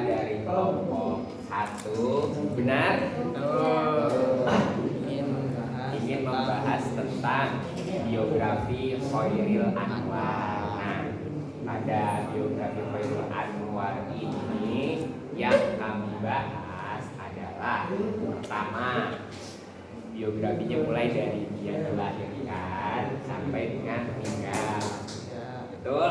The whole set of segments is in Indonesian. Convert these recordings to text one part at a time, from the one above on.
dari kelompok 1. Benar? Ingin membahas tentang biografi Khairil Anwar. Nah, pada biografi Khairil Anwar ini yang kami bahas adalah pertama, biografinya mulai dari dia dilahirkan sampai dengan meninggal. Betul?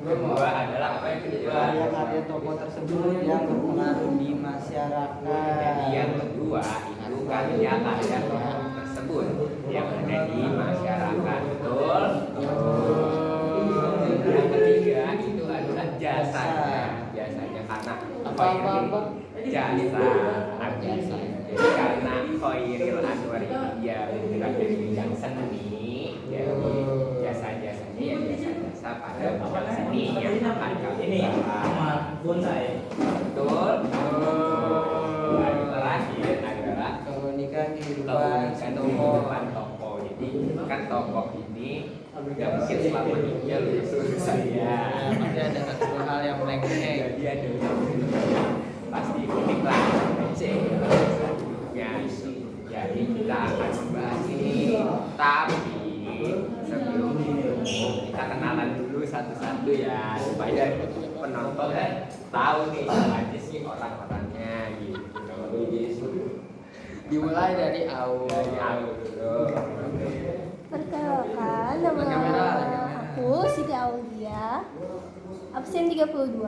Kedua adalah apa yang kedua? Karya tokoh tersebut yang berpengaruh di masyarakat. Jadi yang kedua itu karya tokoh tersebut yang ada di masyarakat. Betul? Yang ketiga itu adalah jasanya karena jasa. Jadi karena Khairil Anwar ini dia bergerak dari bidang seni, jadi jasa-jasanya ya jasa pada bidang seni yang akan kami bahas. Betul. Lalu terakhir adalah Keunikan kehidupan tokoh. Jadi kan tokoh ini nggak mungkin selama hidupnya lulus saya. Pasti ada satu hal yang melenceng. Jadi ada pasti unik lah. Jadi kita akan membahas ini, tapi sebelum itu kita kenalan dulu satu-satu ya supaya penonton tahu nih aja sih orang-orangnya gitu. Dimulai dari awal. Dulu. Perkenalkan, nama aku Siti Aulia, absen 32.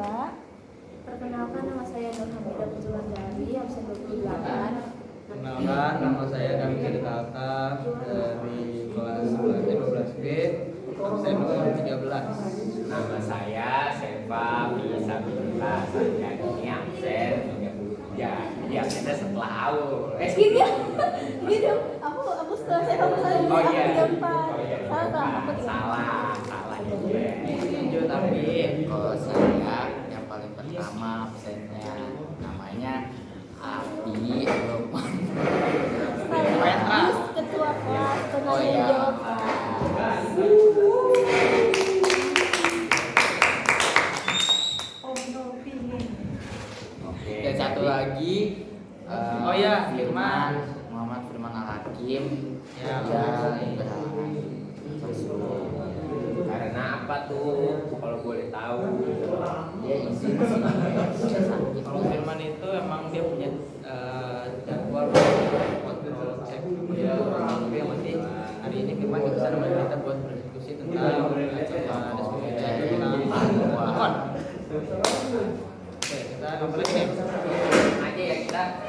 Perkenalkan, nama saya Nur Hamidah Putulan Dari, absen 28. Kenalkan, nama saya Damir Kalta dari kelas 12B, absen nomor 13. Nama saya Seva Fisabilillah, saya ini absen 33. Jadi absennya setelah awal. Gitu. Aku setelah saya kamu salah juga. Oh iya. 34. Salah aku 34. Salah juga. Lanjut tapi Kalau saya yang paling pertama absennya namanya Abi Lukman. Sekaligus ketua kelas penanya jawab kelas. Dan satu lagi Oh iya, Firman. Muhammad Firman Al-Hakim. Ya, berhalangan. Karena apa tuh? Kalau boleh tahu. Dia izin sakit. Kalau Firman itu emang dia punya jadwal kontrol cek dia tapi yang penting hari ini Firman ke sana sama kita buat berdiskusi tentang diskusi tentang kon. Oke, kita ngobrol lagi nih. Aja ya kita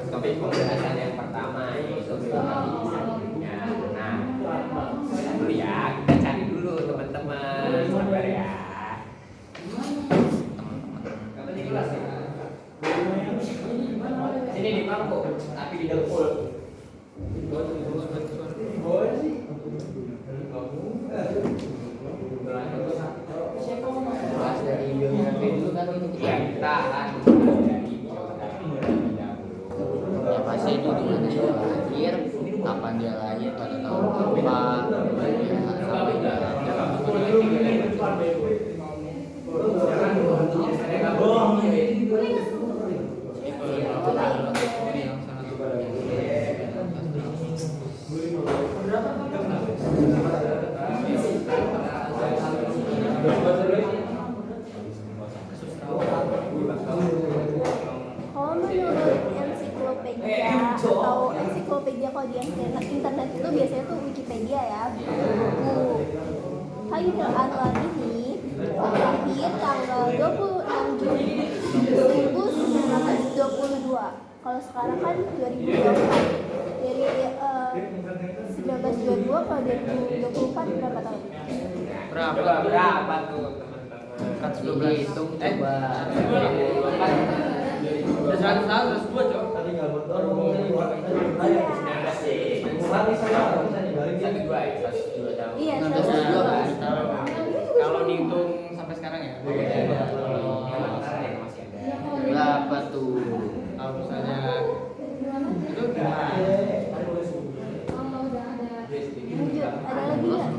topik pembahasan yang pertama yaitu biografi selanjutnya. Nah, dulu ya kita cari dulu teman-teman, sabar ya. Sini di bangku, tapi di dengkul. Bahas dari biografi dulu kan itu Ya kita akan dari biografi terlebih dahulu. ya pasti itu di mana dia lahir, kapan dia lahir, pada tahun berapa, ya sampai dia Kalau menurut ensiklopedia atau ensiklopedia kalau di internet itu biasanya tuh Wikipedia ya, buku. Khairil Anwar ini lahir tanggal 26 Juli 1922. Kalau sekarang kan 2024. Dari 1922 kalau 2024 berapa tahun? Berapa tuh teman-teman? 112 hitung coba. Udah 100 tahun terus gua cok. Iya, 1922 kan. Kalau dihitung sampai sekarang ya. Berapa tuh? Kalau misalnya itu gimana? Lanjut, ada lagi nggak?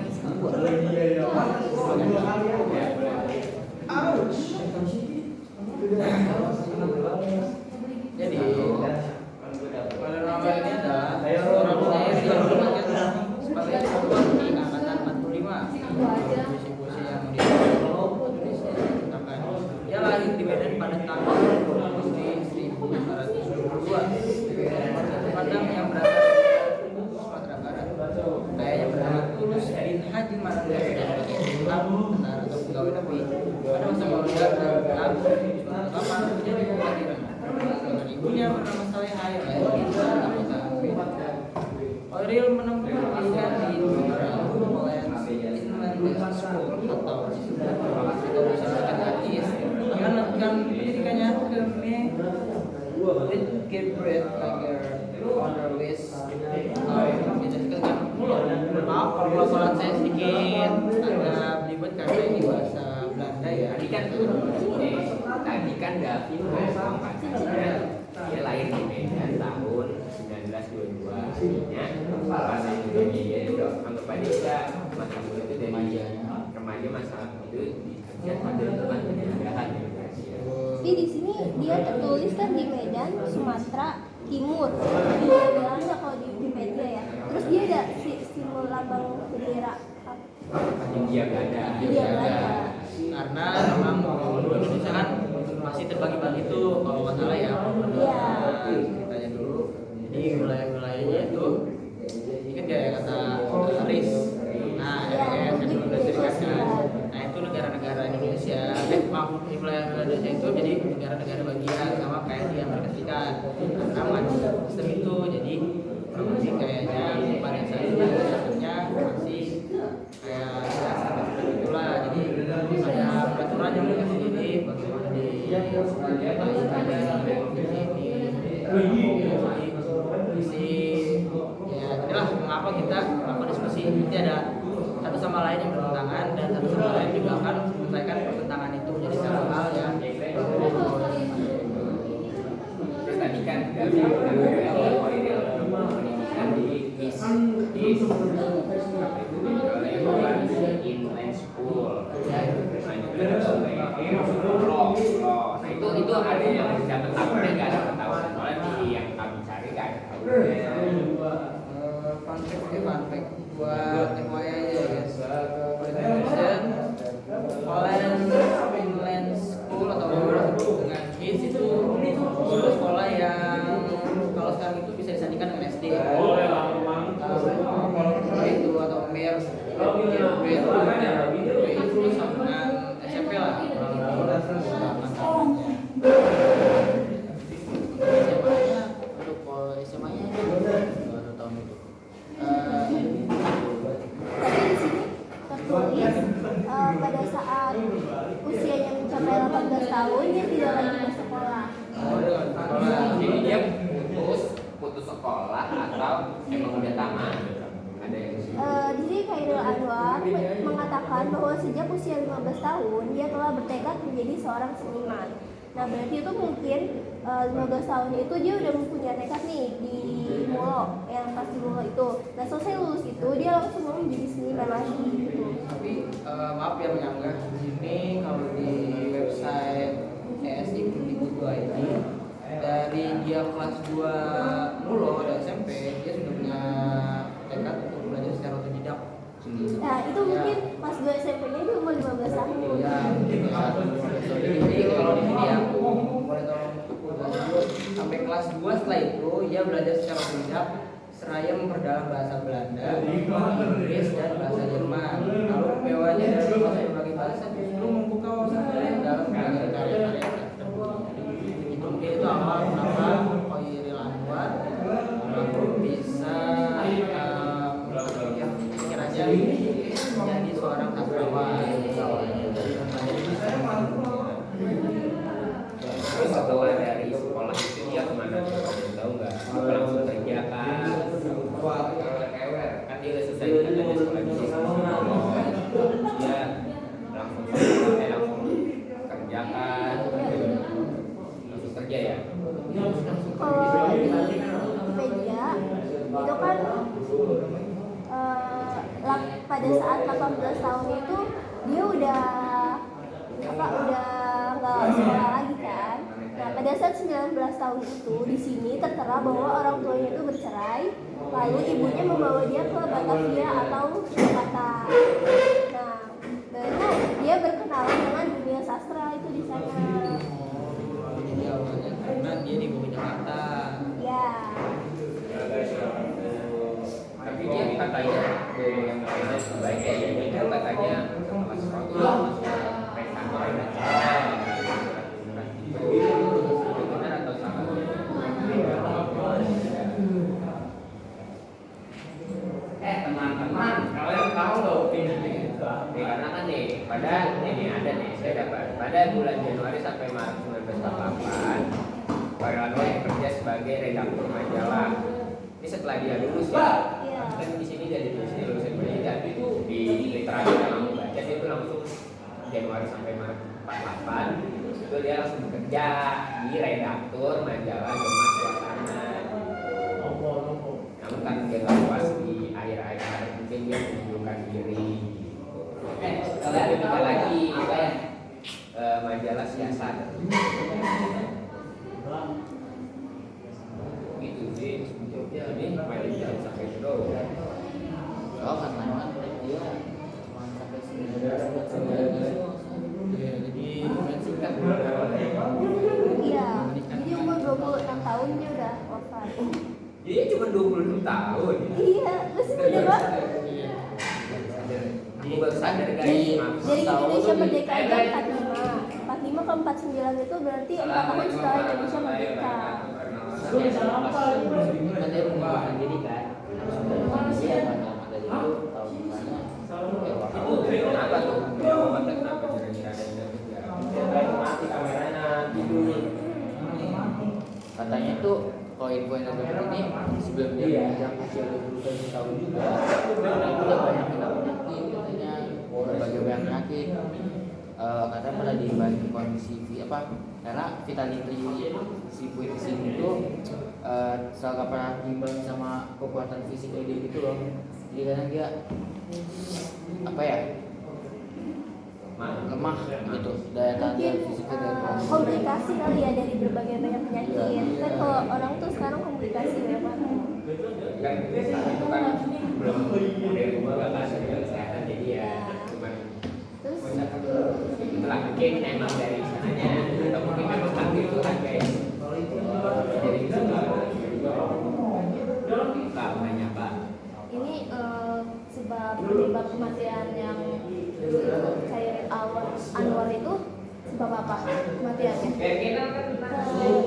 saya Oiril menempuh pendidikan di College Inland School atau Gratis dengan lanjutkan pendidikannya ke Gilbert Lager Honor West. Maaf kalau pelafalan saya sedikit agak belibet karena ini bahasa Belanda ya. Tadi kan David ngomong katanya dia lahir di Medan tahun 1922. Artinya bahasa Indonesia itu anggap aja kita masa muda itu dari remaja masa itu dikerjakan pada teman penjajahan Indonesia. Tapi di sini dia tertulis kan di Medan, Sumatera Timur. Dia bilangnya kalau di Wikipedia ya. Terus dia ada simbol lambang bendera India Belanda. India Belanda. Karena memang Indonesia kan masih terbagi-bagi tuh kalau nggak salah ya. Iya. Ceritanya dulu. Jadi wilayah-wilayahnya itu ingat gak ya kata RIS. Nah, RIS yang belum diserikat. Nah itu negara-negara Indonesia. Maaf, wilayah Indonesia itu jadi negara-negara bagian sama kayak di Amerika Serikat. Karena sistem itu jadi masih kayaknya pada saat itu sistemnya masih kayak seperti itulah. Jadi ada peraturan yang mereka sendiri bagaimana di ya inilah mengapa kita melakukan diskusi. Nanti ada satu sama lain yang bertentangan dan satu sama lain juga akan menyelesaikan pertentangan itu menjadi satu hal yang Terus tadi kan David pendidikan di Inland School. Nah itu ada yang mencatat tahunnya nggak ada ketahuan. Soalnya di yang kami cari nggak ada tahunnya. fun fact buat FYI aja guys. Education Inland School atau dengan kids itu sekolah yang kalau sekarang itu bisa disandingkan dengan SD. Kalau itu atau mer itu sama dengan SMP lah. SMA-nya baru tahun itu. Tapi di sini tertulis pada saat usianya mencapai 18 tahun dia tidak lagi bersekolah. Jadi dia putus sekolah atau emang udah tamat? Ada yang Di sini Khairil Anwar mengatakan bahwa sejak usia 15 tahun dia telah bertekad menjadi seorang seniman. Nah berarti itu mungkin 15 tahun itu dia udah mempunyai tekad nih di Molo, yang pas di Molo itu. Nah selesai lulus itu dia langsung mau menjadi seniman lagi gitu. Tapi maaf ya menyanggah di sini kalau di website ESI Kemdikbud ini dari dia kelas 2 Mulo dan SMP dia sudah punya tekad untuk belajar secara otodidak. Nah itu mungkin pas gue SMP-nya dia umur 15 tahun. Ya, jadi kalau di sini ya boleh tolong sampai kelas 2 setelah itu dia belajar secara otodidak seraya memperdalam bahasa Belanda, Inggris dan bahasa Jerman. Lalu PW-nya dari berbagai bahasa justru membuka wawasan kalian dalam belajar karya-karya tersebut. Itu mungkin itu awal kenapa Khairil Anwar bisa kiranya menjadi seorang sastrawan. Terus setelah dari sekolah itu dia kemana? Tahu nggak? Apa langsung kerja kan? Kan dia udah selesai katanya sekolah di sini. Dia langsung kerja kan? Langsung kerja ya? Kalau di Wikipedia itu kan pada saat 18 tahun itu dia udah nggak sekolah lagi kan. Nah pada saat 19 tahun itu di sini tertera bahwa orang tuanya itu bercerai, lalu ibunya membawa dia ke Batavia atau Jakarta. Nah baru dia berkenalan dengan dunia sastra itu di sana. Karena dia di Jakarta. Ya. Tapi dia katanya yang baik ya, itu katanya setelah sekolah pesan benar atau salah? karena kan nih pada ini ada nih saya dapat pada bulan Januari sampai Maret 1988 Pak Anwar bekerja sebagai redaktur majalah. Ini setelah dia lulus ya. Iya. Kan di sini jadi lulusin pendidikan itu di literatur yang kamu baca itu langsung Januari sampai Maret 48 itu dia langsung bekerja di redaktur majalah Jumat Suasana. Namun kan dia tahu pas di akhir-akhir mungkin dia mengundurkan diri. Kalian ada lagi kan majalah siasat. Gitu sih. Ini majalah sampai itu doang. Oh karena dia cuma sampai 19 Ya, jadi singkat. Iya. Jadi umur 26 tahun dia udah wafat. Dia cuma 26 tahun. Iya, masih muda banget. Aku baru sadar guys. Dari Maaf. Indonesia merdeka aja 45 ke 49 itu berarti 4 tahun setelah Indonesia merdeka. kan dia mengundurkan diri kan dia lama dari itu tahun mana Kenapa tuh? Kenapa kira-kira dia mati kameranya tidur? katanya tuh kalau info yang aku dapat ini sebelum dia menginjak usia 27 tahun juga dia udah banyak kena penyakit katanya berbagai penyakit katanya pernah dibantu kondisi apa karena vitality si puitis ini tuh selalu pernah diimbangi sama kekuatan fisiknya dia gitu loh jadi kadang dia apa ya lemah gitu daya tahan Mungkin fisiknya dan komplikasi kali ya dari berbagai banyak penyakit. Kan kalau orang tuh sekarang komplikasi banyak banget. Kan saat itu kan belum dari rumah gak kasih kesehatan jadi ya cuman Terus itulah mungkin emang dari sananya atau mungkin memang takdir Tuhan guys. Jadi itu Pak nanya Pak. ini sebab penyebab kematian yang Chairil Anwar itu sebab apa kematiannya?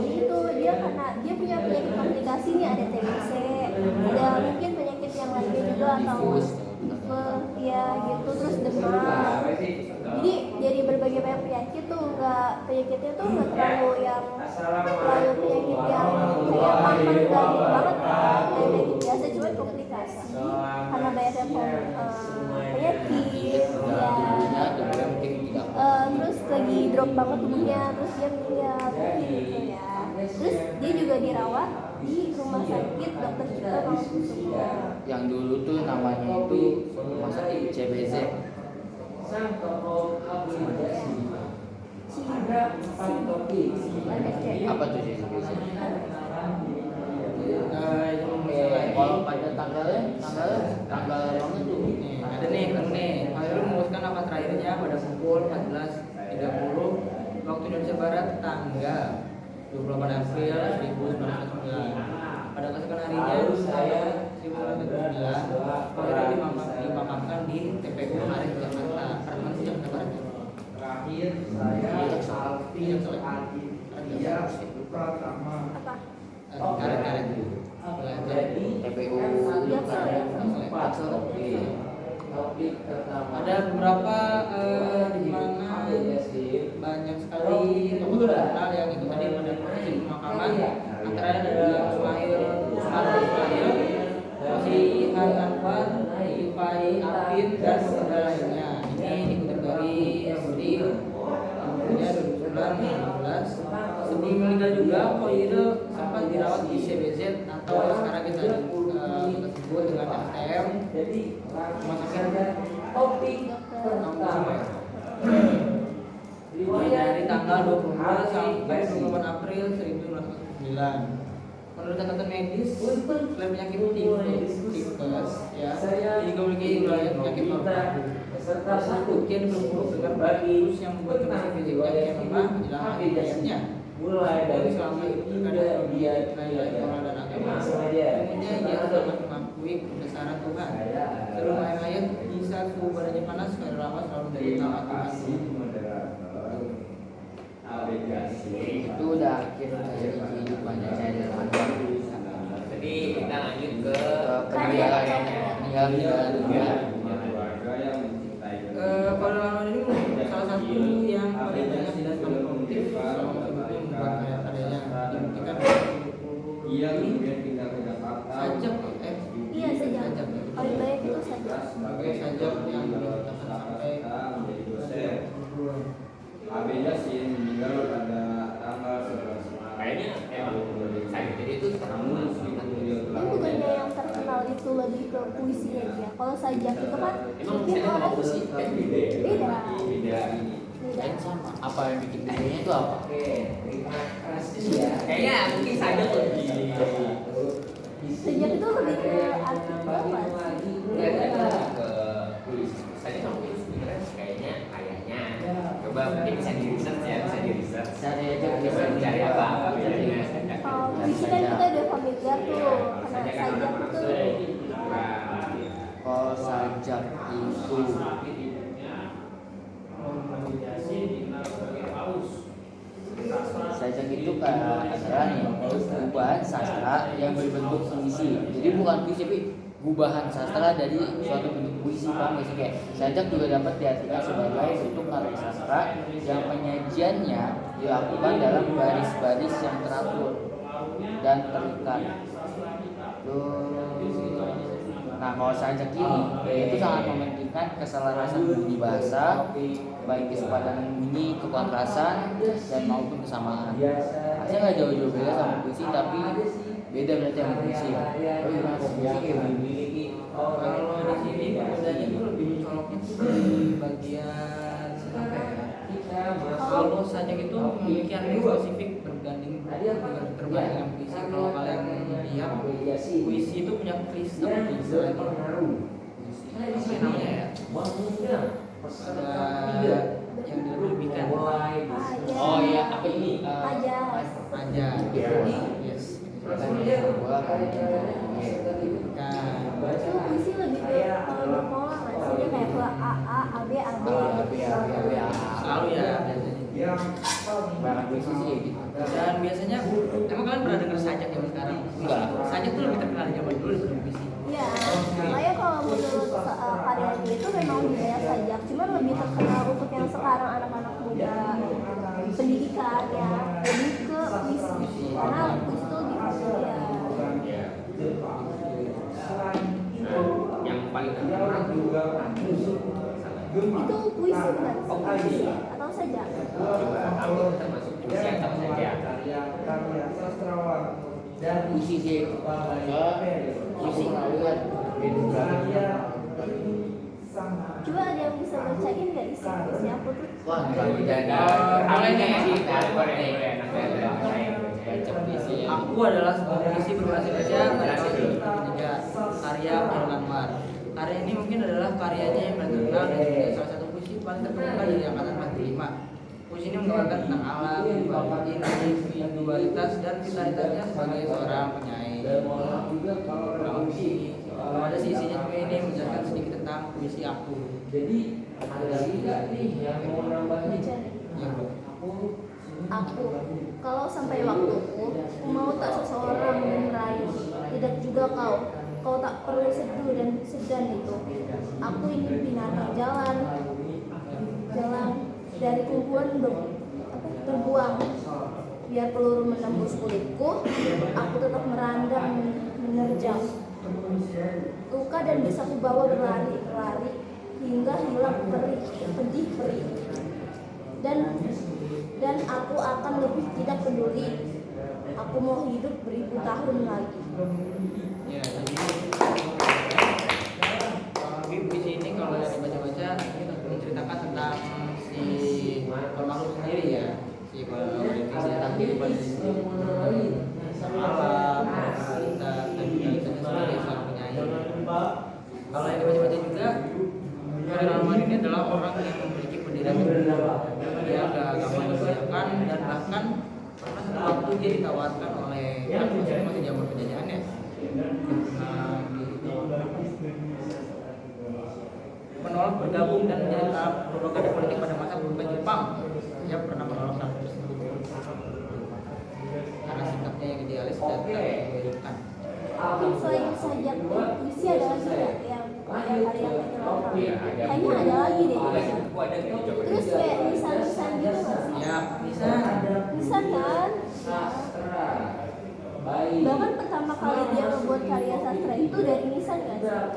Itu dia karena dia punya penyakit komplikasi nih, ada TBC, ada mungkin penyakit yang lainnya juga atau fever, ya gitu, terus demam. Jadi dari berbagai banyak penyakit tuh penyakitnya tuh nggak terlalu penyakit yang kayak kanker gitu banget kan, kayak penyakit biasa cuma komplikasi karena banyaknya penyakit ya. Terus lagi drop banget tubuhnya, terus dia meninggal gitu ya. Terus dia juga dirawat di rumah sakit Dokter Cipto Mangunkusumo. yang dulu tuh namanya itu rumah sakit CBZ apa tuh CBZ kalau pada tanggal mana tuh Nih, ada nih, ketemu nih. Khairul memutuskan nafas terakhirnya pada pukul 14.30 waktu Indonesia Barat tanggal 28 April 1909. Pada keesokan harinya, 1909, Khairul dimakamkan di TPU Arif Jakarta. Karena masih Jakarta Barat. Apa? Karet. TPU Ada beberapa di mana banyak sekali tokoh terkenal yang ikut hadir pada prosesi pemakaman. Antara ada Ismail, Rosihan Anwar, Ifai Apin dan beberapa lainnya. Ini dikutip dari Sri Kemudian 2019 sebelum meninggal juga Khairul sempat dirawat di CBZ atau yang sekarang kita sebut dengan STM rumah sakit dari tanggal 22 sampai 28 April 1909. Menurut catatan medis, selain penyakit tipes, ya, ini memiliki riwayat penyakit paru-paru. Mungkin berburuk dengan virus yang membuat kondisi fisiknya yang lemah menjelang hidayatnya. Jadi selama itu terkadang dia nilai moral dan agama. Kemudian ia sangat mengakui kebesaran Tuhan. Sebelum ayat di saat suhu badannya panas, Khairul Anwar selalu menjadi taat Tuhan. itu udah akhir dari kehidupannya Chairil Anwar. Jadi kita lanjut ke Meninggal dunia berbagai sajak yang diciptakan sampai menjadi dosen. AB-nya sih meninggal pada tanggal 11 Maret. Kayaknya emang saya jadi itu Namun beliau Ini telah bukannya yang terkenal itu lebih ke puisinya dia. Kalau sajak itu kan emang mungkin saya orang mau sih kayak beda. beda. Beda. Lain sama. Apa yang bikin bedanya itu apa? Kayaknya mungkin saja lebih Sajak itu lebih ke arti banget. ke saya kalau itu sebenarnya kayaknya coba mungkin bisa di research ya, bisa di research. Cari aja Coba cari apa bedanya sajak. Kalau puisi kan kita udah familiar tuh, karena sajak itu Kalau sajak itu sajak itu adalah nih gubahan sastra yang berbentuk puisi. Jadi bukan puisi tapi gubahan sastra dari suatu bentuk puisi. Paham nggak sih? Kayak sajak juga dapat diartikan sebagai bentuk karya sastra yang penyajiannya dilakukan dalam baris-baris yang teratur dan terikat. Nah, kalau sajak ini itu sangat mementingkan keselarasan bunyi bahasa, baik kesepakatan bunyi, kekontrasan, dan maupun kesamaan. Hasilnya nggak jauh-jauh beda sama puisi, tapi beda berarti sama puisi. Oh gimana kok puisi kayak begini? kalau di sini bedanya itu lebih mencoloknya tuh di bagian apa ya? Kalau sajak itu memiliki arti spesifik berbanding dengan puisi. Kalau kalian lihat puisi itu punya kris apa puisi apa namanya ya? Ada yang dilebihkan. Oh iya, apa ini? aja. Aja. Yes. Bola kan? Itu puisi lebih ke berpola nggak sih? Dia kayak ke A, AB, AB. Selalu ya biasanya. Barang puisi sih kayak gitu. Dan biasanya emang kalian pernah dengar sajak zaman sekarang? Enggak. Sajak tuh lebih terkenal di zaman dulu daripada puisi. Iya, makanya kalau menurut karyanya itu memang budaya sajak, cuman lebih terkenal untuk yang sekarang anak-anak muda pendidikan ya, lebih ke puisi, karena puisi itu lebih familiar. Ya. Yang paling terkenal juga Itu puisi bukan sih? Puisi atau sajak? coba aku termasuk puisi atau saja. karya sastrawan dan Puisi sih. Puisi kan karya Coba ada yang bisa bacain nggak isi puisi aku tuh? wah nggak beda. Boleh nih kita boleh Baca puisi. Aku adalah sebuah puisi berbahasa Indonesia berasal dari ketiga karya Khairul Anwar. Karya ini mungkin adalah karyanya yang paling terkenal dan juga salah satu puisi paling terkemuka dari angkatan 45. Puisi ini menggambarkan tentang alam, individualitas dan vitalitasnya sebagai seorang penyair. Kalau ada sih isinya juga ini menjelaskan sedikit tentang puisi aku. jadi ada juga nih yang mau nambahin Baca. Ya, Aku, kalau sampai waktuku, mau tak seseorang meraih, tidak juga kau. Kau tak perlu seduh dan segan itu. Aku ini binatang jalan dari kumpulan terbuang. Biar peluru menembus kulitku, aku tetap merandang menerjang. Luka dan bisa kubawa berlari hingga hilang pedih perih. Dan aku akan lebih tidak peduli. Aku mau hidup beribu tahun lagi. ya jadi tapi puisi ini kalau dibaca-baca menceritakan tentang si makhluk sendiri ya, si tentang kehidupan sendiri, alam, kita dan juga kita sebagai seorang penyair. Kalau yang dibaca-baca juga Khairul Anwar ini adalah orang yang memiliki pendirian dia gak gampang digoyahkan dan bahkan pernah satu waktu dia ditawarkan oleh masih zaman penjajahan ya, menolak bergabung dan menjadi tahap propaganda politik pada masa pemerintahan Jepang. Dia pernah menolak hal tersebut karena sikapnya yang idealis dan tidak menginginkan. Mungkin selain sajak puisi ada lagi nggak yang karya-karya terkenal? Kayaknya ada lagi deh. Terus kayak nisan-nisan gitu nggak sih? Ya, bisa. Nisan kan? Bahkan pertama kali dia membuat karya sastra itu dari nisan kan? Ya,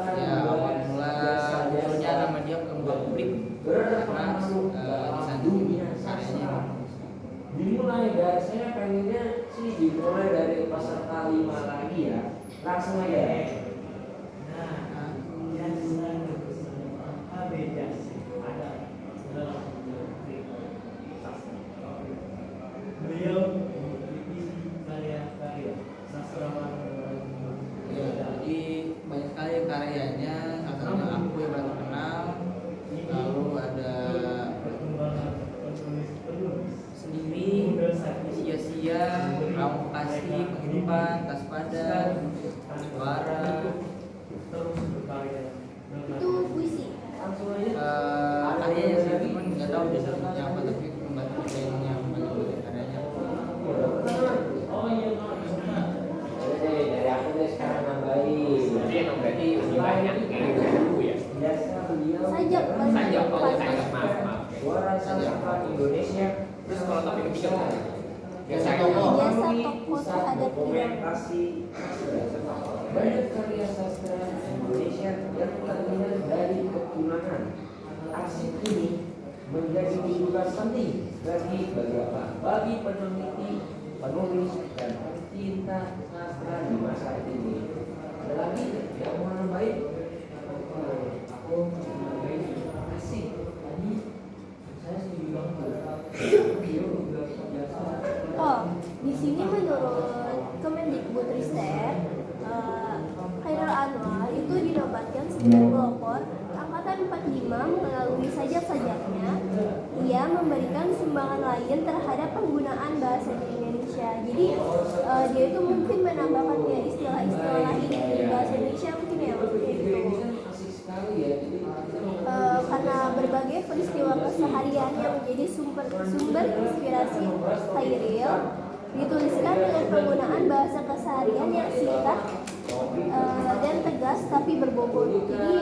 awal mula pengennya sih dimulai dari peserta 5 lagi ya. Langsung aja. Beliau mengkritisi karya-karya sastrawan Ya, jadi banyak sekali karyanya, salah satunya Aku Yang Paling Terkenal, lalu ada perkembangan penulis Sendiri, Sia-sia, Raung Kasih, Penghidupan, Tas Padan, Suara, terus berkarya Itu puisi. karyanya sih, cuman nggak tahu desanya apa, tapi membantu yang banyak karyanya. Dari aku deh sekarang nambahin. Jadi emang berarti lebih banyak yang dulu ya. Biasa beliau Sajak paling Sajak, depan. sajak, maaf. suara sastra Indonesia. Terus kalau topik ketiga apa? Jasa tokoh terhadap dokumentasi banyak karya sastra Indonesia yang terlihat dari keturunan. Arsip ini menjadi rujukan penting bagi apa? Bagi peneliti, penulis dan pencinta sastra di masa ini. Ada lagi yang mau nambahin? Aku nambahin asik tadi. Saya setuju banget. Beliau juga biasa. Oh, di sini menurut Kemendikbudristek, Khairul Anwar itu dinobatkan sebagai pelopor angkatan 45 melalui sajak-sajaknya. Ia memberikan sumbangan lain terhadap penggunaan bahasa di Indonesia. Jadi dia itu mungkin menambahkan ya istilah-istilah lain di bahasa Indonesia mungkin ya maksudnya gitu. Karena berbagai peristiwa keseharian yang menjadi sumber inspirasi Khairil dituliskan dengan penggunaan bahasa keseharian yang singkat dan tegas tapi berbobot. Jadi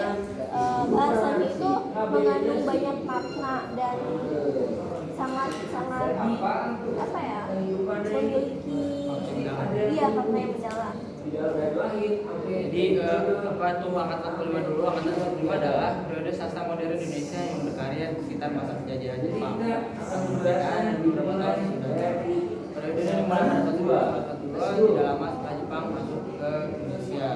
bahasanya itu mengandung banyak makna dan sangat apa ya, memiliki makna yang mendalam. Jadi apa tuh angkatan 45 dulu, angkatan 45 adalah periode sastra modern Indonesia yang berkarya di sekitar masa penjajahan Jepang. Kemerdekaan dan beberapa tahun sudah. Periode ini dimulai pada 1942 tidak lama setelah Jepang masuk ke Indonesia.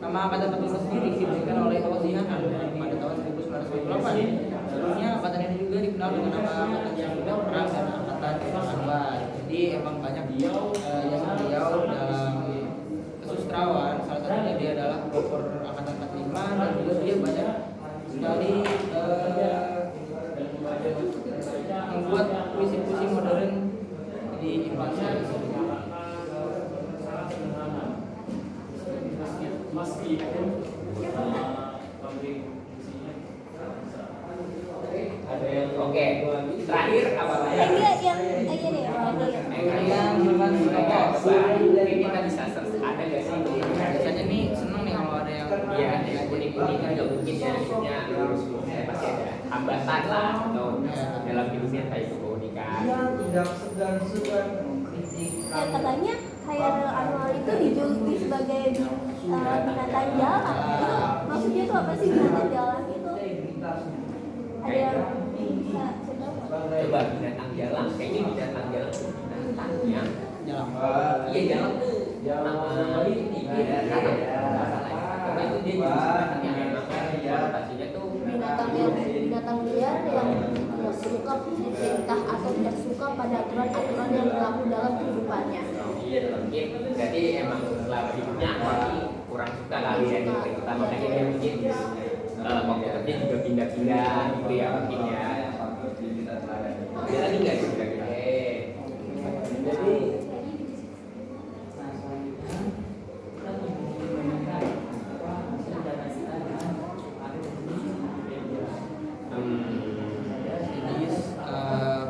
Nama angkatan 45 sendiri didirikan oleh Ozi Hanan pada tahun 1948. Sebelumnya angkatan ini juga dikenal dengan nama angkatan yang sudah perang dan angkatan Anwar. Jadi emang banyak yang beliau dalam kesusastrawan, salah satunya dia adalah pelopor angkatan 45 dan juga dia banyak sekali membuat puisi-puisi modern di Indonesia. meskipun pabrik isinya Ada yang oke. Terakhir apa lagi? Enggak yang aja deh. Yang bukan Mungkin kita bisa ada nggak sih? biasanya nih seneng nih kalau ada yang Ya, yang kuning-kuning kan nggak mungkin ya, maksudnya pasti ada hambatan lah atau dalam hidupnya kayak keunikan. Dia tidak segan-segan mengkritik. Ya katanya Khairul Anwar itu dijuluki sebagai binatang jalan. Itu maksudnya itu apa sih binatang jalan itu? Ada yang bisa coba? Coba binatang jalan, kayaknya binatang jalan tuh binatangnya. jalan. Iya jalan tuh. Nama ini karena itu dia jadi binatang yang memang konotasinya tuh binatang liar yang tidak suka perintah atau tidak suka pada aturan-aturan yang berlaku dalam kehidupannya. mungkin jadi emang selama hidupnya pasti kurang suka kali ya gitu kita makanya dia mungkin waktu kerja juga pindah-pindah gitu ya mungkin ya. Ada lagi nggak sih kira-kira? Jadi Jadi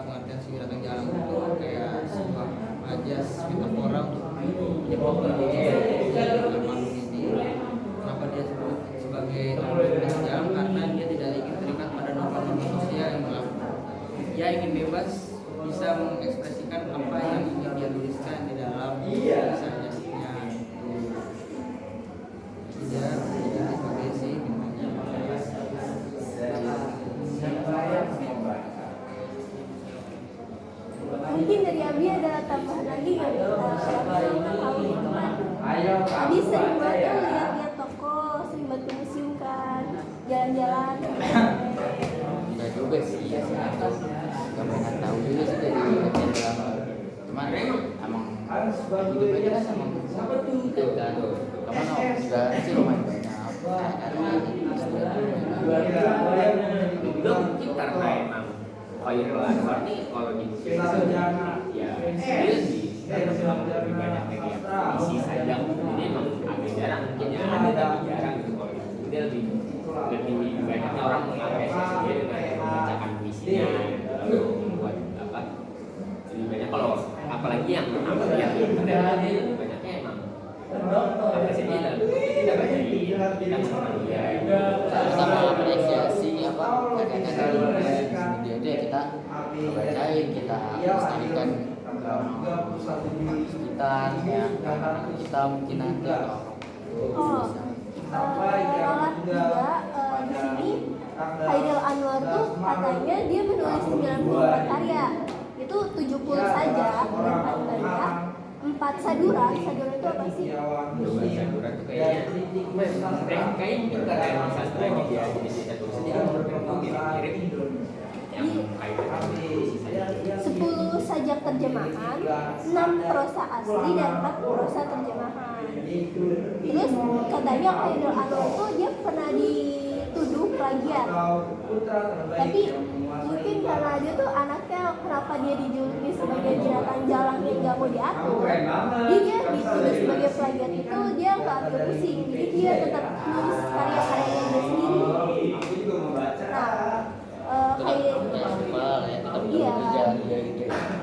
pengertian si binatang jalan itu kayak sebuah majas metafora untuk menyebabkan makhluk ini. Kenapa dia sebut sebagai binatang jalan? Karena dia tidak ingin terikat pada norma-norma sosial yang berlaku. Dia ingin bebas bisa mengekspresikan apa yang ingin dia tulis. ada tambahan lagi nggak nih? Aku nggak tahu gitu kan. Tadi sering banget tuh lihat-lihat toko, sering banget ke museum kan, jalan-jalan. Enggak juga sih ya sih itu nggak pernah tahu juga sih dari drama. Cuman emang hidup aja kan emang itu kan kamu juga sih lumayan banyak juga mungkin karena emang Khairul Anwar nih kalau di ya dia sih lebih banyak kegiatan isi saja, jadi emang agak jarang mungkin ya ada tapi jarang gitu. Kalau dia lebih banyaknya orang mengapresiasi dia dengan membacakan puisinya, lalu membuat apa lebih banyak kalau apalagi yang aku lihat ada lebih banyaknya emang apresiasinya dalam bentuk kita bacain, kita mengenal dia, sama apresiasi apa kadang-kadang dia aja kita bacain, kita lestarikan sekitar ya kita mungkin nanti Oh, Roland juga di sini Khairul Anwar tuh katanya dia menulis 94 karya. Itu 70 saja bukan banyak. 4 sadura itu apa sih? Sadura itu kayaknya juga kayak sastra dia jadi satu sendiri mirip-mirip yang kayak 10 sajak terjemahan, 6 prosa asli dan 4 prosa terjemahan. Terus katanya Khairul Anwar tuh dia pernah dituduh plagiat. Tapi mungkin karena dia tuh anaknya, kenapa dia dijuluki sebagai binatang jalang yang gak mau diatur, jadi dia dituduh sebagai plagiat itu dia gak ambil pusing, jadi dia tetap nulis karya-karyanya dia sendiri. Nah, kayak iya,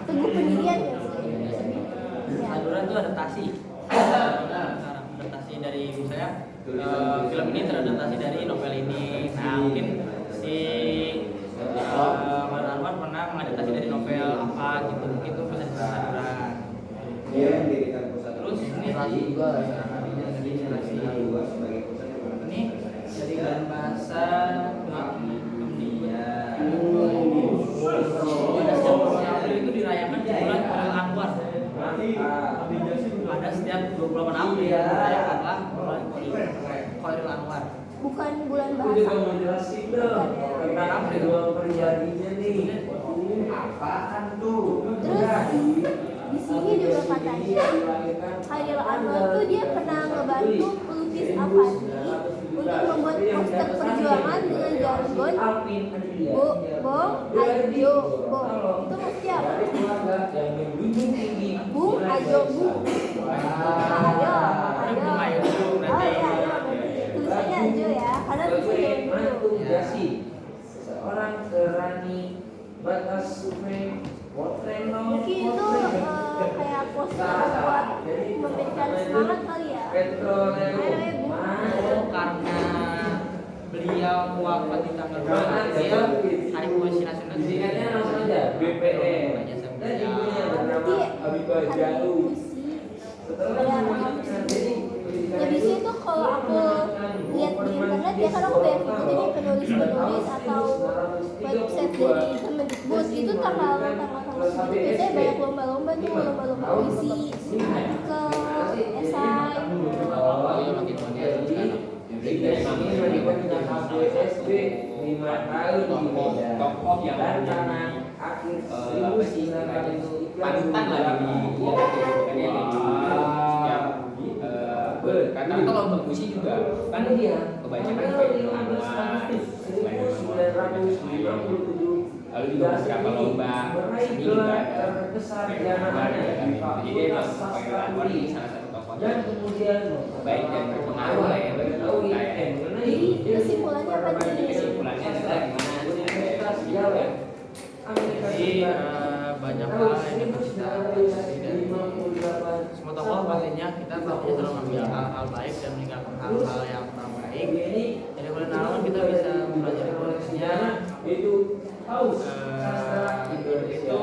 teguh pendirian ya sih. Ya. Sadura itu adaptasi. Adaptasi dari misalnya film ini teradaptasi dari novel ini. Nah mungkin si Khairul Anwar pernah mengadaptasi dari novel apa gitu, mungkin itu bisa disebut Sadura. Dia mendirikan pusat Terus ini juga ini dari dalam bahasa itu dirayakan di bulan Khairul Anwar. Pada setiap 28 April dirayakanlah bulan Khairul Anwar. Bukan bulan Aku juga bahasa. mau jelasin dong tentang kedua pribadinya nih. Apaan tuh? Terus di sini juga katanya Khairul Anwar tuh dia pernah ngebantu pelukis Avandi untuk membuat poster perjuangan dengan jargon Bong Ajo Bong. Itu maksudnya apa? Bung Ajo Bung. Ayo. Oh iya, tulisannya Ajo ya, karena tulisannya dulu. Seorang kerani batas sungai Mungkin itu kayak poster buat memberikan semangat kali ya. Ayo Bu. Oh, karena beliau wafat di tanggal 2 April, Hari Puisi Nasional Singkatnya langsung aja BPE. Dan ibunya bernama Habibah Jalu. Ya di situ kalau aku lihat di internet ya kan aku banyak ikutin nih penulis-penulis atau website dari Kemendikbud itu tanggal segitu biasanya banyak lomba-lomba tuh, lomba-lomba puisi, artikel, esai. oh ya makin modern sekarang. SD 5 tahun di Medan. tokoh yang Dan menjadi karena akhir apa sih istilahnya itu panutan lah di karena kalau berpuisi juga kan kebanyakan Khairul Anwar, lalu juga beberapa lomba seni juga ada Khairul Anwar jadi emang Khairul Anwar ini salah satu tokoh dan kemudian baik dan berpengaruh lah ya bagi kita ya. Jadi kesimpulannya apa nih? Kesimpulannya adalah gimana? Jadi banyak hal yang dapat kita pelajari dari semua tokoh. Pastinya kita selalu mengambil hal-hal baik dan meninggalkan hal-hal yang kurang baik. Jadi mulai naon kita bisa mempelajari prosesnya. itu haus Hidup itu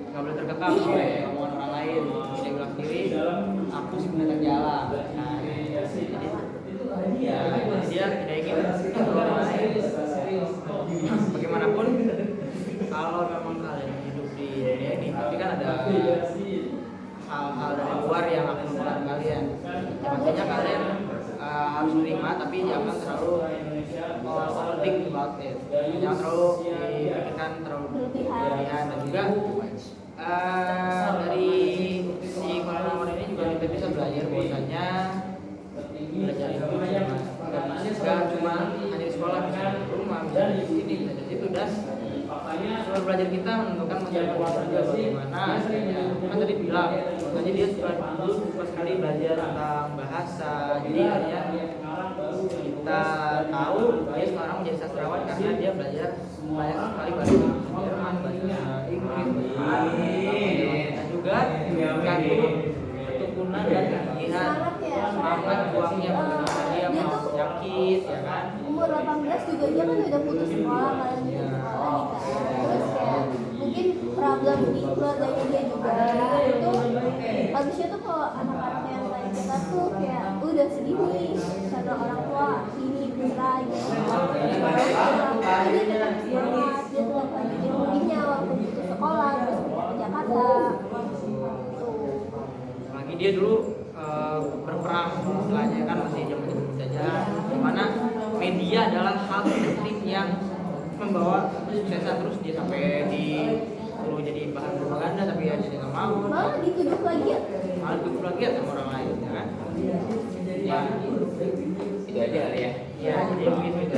nggak boleh terkekang oleh omongan orang lain. Dia bilang sendiri, aku sih mendekat jalan. Nah, dia tidak ingin orang lain. Bagaimanapun, kalau memang kalian hidup di dunia ini, tapi tapi kan ada hal-hal dari luar yang akan mempengaruhi kalian. Ya, makanya kalian harus menerima, tapi jangan terlalu think about it, jangan terlalu dipikirkan terlalu berlebihan. Dan juga dari si pengalaman ini juga kita bisa belajar bahwasanya belajar itu gak cuma hanya di sekolah, bisa di rumah, bisa di sini, bisa di situ. Dan soal belajar kita menentukan masa depan juga bagaimana. Kan tadi bilang makanya dia suka sekali belajar tentang bahasa, jadi akhirnya kita tahu dia sekarang menjadi sastrawan karena dia belajar banyak sekali bahasa Jerman, bahasa Inggris, dan juga mengandung ketekunan dan kegiatan semangat buangnya bagaimana dia mau yakin, ya kan. Umur 18 juga dia kan udah putus sekolah, malah putus sekolah nih kan. Terus kayak mungkin problem di keluarganya dia juga itu habisnya tuh kalau anak-anak yang kayak kita tuh kayak udah segini karena orang tua ini bercerai gitu. Tapi dia tetap semangat, dia tetap lanjutin mudiknya walaupun putus sekolah terus pindah ke Jakarta. Lagi dia dulu berperang istilahnya kan masih zaman penjajahan, dimana media adalah hal penting yang membawa kesuksesan. Terus dia sampai disuruh jadi bahan propaganda tapi ya dia nggak mau, Malah dituduh lagi ya. malah dituduh lagi sama orang lain, ya kan. Ya Itu aja kali ya. ya jadi begitu.